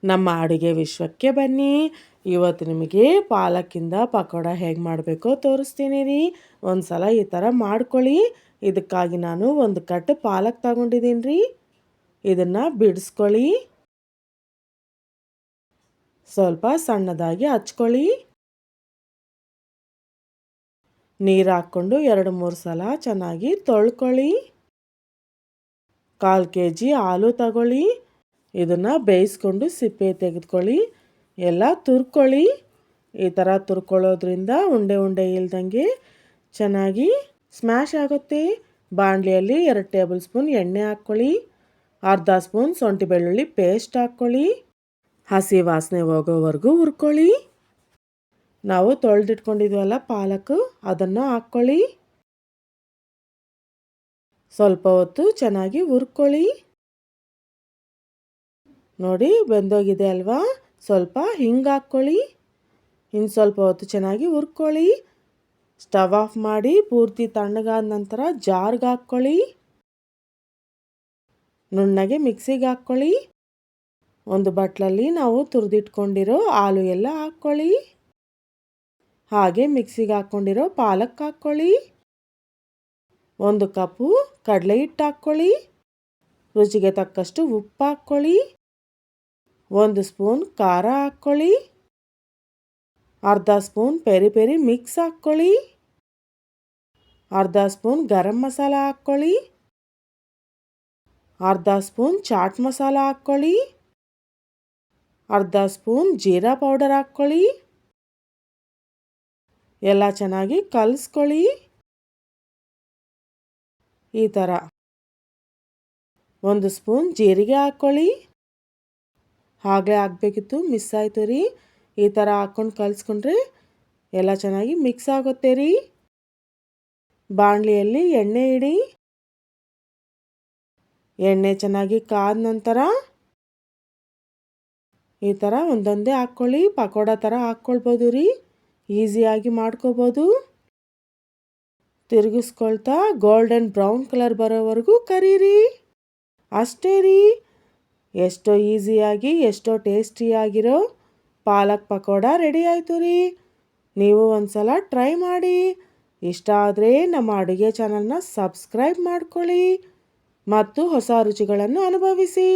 ನಮ್ಮ ಅಡುಗೆ ವಿಶ್ವಕ್ಕೆ ಬನ್ನಿ. ಇವತ್ತು ನಿಮಗೆ ಪಾಲಕ್ಕಿಂದ ಪಕೋಡ ಹೇಗೆ ಮಾಡಬೇಕೋ ತೋರಿಸ್ತೀನಿ ರೀ. ಒಂದು ಸಲ ಈ ಥರ ಮಾಡ್ಕೊಳ್ಳಿ. ಇದಕ್ಕಾಗಿ ನಾನು ಒಂದು ಕಟ್ಟು ಪಾಲಕ್ ತಗೊಂಡಿದ್ದೀನಿ ರೀ. ಇದನ್ನು ಬಿಡಿಸ್ಕೊಳ್ಳಿ, ಸ್ವಲ್ಪ ಸಣ್ಣದಾಗಿ ಹಚ್ಕೊಳ್ಳಿ. ನೀರು ಹಾಕ್ಕೊಂಡು 2-3 ಸಲ ಚೆನ್ನಾಗಿ ತೊಳ್ಕೊಳ್ಳಿ. 1/4 kg ಹಾಲು ತಗೊಳ್ಳಿ. ಇದನ್ನು ಬೇಯಿಸ್ಕೊಂಡು ಸಿಪ್ಪೆ ತೆಗೆದುಕೊಳ್ಳಿ, ಎಲ್ಲ ತುರ್ಕೊಳ್ಳಿ. ಈ ಥರ ತುರ್ಕೊಳ್ಳೋದ್ರಿಂದ ಉಂಡೆ ಉಂಡೆ ಇಲ್ದಂಗೆ ಚೆನ್ನಾಗಿ ಸ್ಮ್ಯಾಶ್ ಆಗುತ್ತೆ. ಬಾಣಲಿಯಲ್ಲಿ 2 ಟೇಬಲ್ ಸ್ಪೂನ್ ಎಣ್ಣೆ ಹಾಕ್ಕೊಳ್ಳಿ. ಅರ್ಧ ಸ್ಪೂನ್ ಶುಂಠಿ ಬೆಳ್ಳುಳ್ಳಿ ಪೇಸ್ಟ್ ಹಾಕ್ಕೊಳ್ಳಿ. ಹಸಿ ವಾಸನೆ ಹೋಗೋವರೆಗೂ ಹುರ್ಕೊಳ್ಳಿ. ನಾವು ತೊಳೆದಿಟ್ಕೊಂಡಿದ್ವಲ್ಲ ಪಾಲಕ್, ಅದನ್ನು ಹಾಕ್ಕೊಳ್ಳಿ. ಸ್ವಲ್ಪ ಹೊತ್ತು ಚೆನ್ನಾಗಿ ಹುರ್ಕೊಳ್ಳಿ. ನೋಡಿ ಬೆಂದೋಗಿದೆ ಅಲ್ವಾ. ಸ್ವಲ್ಪ ಹಿಂಗೆ ಹಾಕ್ಕೊಳ್ಳಿ. ಇನ್ನು ಸ್ವಲ್ಪ ಹೊತ್ತು ಚೆನ್ನಾಗಿ ಹುರ್ಕೊಳ್ಳಿ. ಸ್ಟವ್ ಆಫ್ ಮಾಡಿ ಪೂರ್ತಿ ತಣ್ಣಗಾದ ನಂತರ ಜಾರ್ಗೆ ಹಾಕ್ಕೊಳ್ಳಿ. ನುಣ್ಣಗೆ ಮಿಕ್ಸಿಗೆ ಹಾಕ್ಕೊಳ್ಳಿ. ಒಂದು ಬಟ್ಲಲ್ಲಿ ನಾವು ತುರಿದಿಟ್ಕೊಂಡಿರೋ ಹಾಲು ಎಲ್ಲ ಹಾಕ್ಕೊಳ್ಳಿ. ಹಾಗೆ ಮಿಕ್ಸಿಗೆ ಹಾಕ್ಕೊಂಡಿರೋ ಪಾಲಕ್ ಹಾಕ್ಕೊಳ್ಳಿ. 1 ಕಪ್ಪು ಕಡಲೆ ಹಿಟ್ಟು ಹಾಕ್ಕೊಳ್ಳಿ. ರುಚಿಗೆ ತಕ್ಕಷ್ಟು ಉಪ್ಪು ಹಾಕ್ಕೊಳ್ಳಿ. 1 ಸ್ಪೂನ್ ಖಾರ ಹಾಕ್ಕೊಳ್ಳಿ. ಅರ್ಧ ಸ್ಪೂನ್ ಪೆರಿ ಪೆರಿ ಮಿಕ್ಸ್ ಹಾಕ್ಕೊಳ್ಳಿ. ಅರ್ಧ ಸ್ಪೂನ್ ಗರಂ ಮಸಾಲ ಹಾಕ್ಕೊಳ್ಳಿ. ಅರ್ಧ ಸ್ಪೂನ್ ಚಾಟ್ ಮಸಾಲ ಹಾಕ್ಕೊಳ್ಳಿ. ಅರ್ಧ ಸ್ಪೂನ್ ಜೀರಾ ಪೌಡರ್ ಹಾಕ್ಕೊಳ್ಳಿ. ಎಲ್ಲ ಚೆನ್ನಾಗಿ ಕಲಿಸ್ಕೊಳ್ಳಿ. ಈ ಥರ 1 ಸ್ಪೂನ್ ಜೀರಿಗೆ ಹಾಕ್ಕೊಳ್ಳಿ. ಹಾಗೆ ಹಾಕಬೇಕಿತ್ತು, ಮಿಸ್ ಆಯಿತು ರೀ. ಈ ಥರ ಹಾಕ್ಕೊಂಡು ಕಲಿಸ್ಕೊಂಡ್ರೆ ಎಲ್ಲ ಚೆನ್ನಾಗಿ ಮಿಕ್ಸ್ ಆಗುತ್ತೆ ರೀ. ಬಾಣಲಿಯಲ್ಲಿ ಎಣ್ಣೆ ಇಡಿ. ಎಣ್ಣೆ ಚೆನ್ನಾಗಿ ಕಾದ ನಂತರ ಈ ಥರ ಒಂದೊಂದೇ ಹಾಕ್ಕೊಳ್ಳಿ. ಪಕೋಡ ಥರ ಹಾಕ್ಕೊಳ್ಬೋದು ರೀ, ಈಸಿಯಾಗಿ ಮಾಡ್ಕೋಬೋದು. ತಿರುಗಿಸ್ಕೊಳ್ತಾ ಗೋಲ್ಡನ್ ಬ್ರೌನ್ ಕಲರ್ ಬರೋವರೆಗೂ ಕರೀರಿ. ಅಷ್ಟೇ ರೀ. ಎಷ್ಟೋ ಈಸಿಯಾಗಿ ಎಷ್ಟೋ ಟೇಸ್ಟಿಯಾಗಿರೋ ಪಾಲಕ್ ಪಕೋಡ ರೆಡಿ ಆಯಿತು ರೀ. ನೀವು ಒಂದು ಸಲ ಟ್ರೈ ಮಾಡಿ. ಇಷ್ಟ ಆದರೆ ನಮ್ಮ ಅಡುಗೆ ಚಾನಲ್ನ ಸಬ್ಸ್ಕ್ರೈಬ್ ಮಾಡ್ಕೊಳ್ಳಿ ಮತ್ತು ಹೊಸ ರುಚಿಗಳನ್ನು ಅನುಭವಿಸಿ.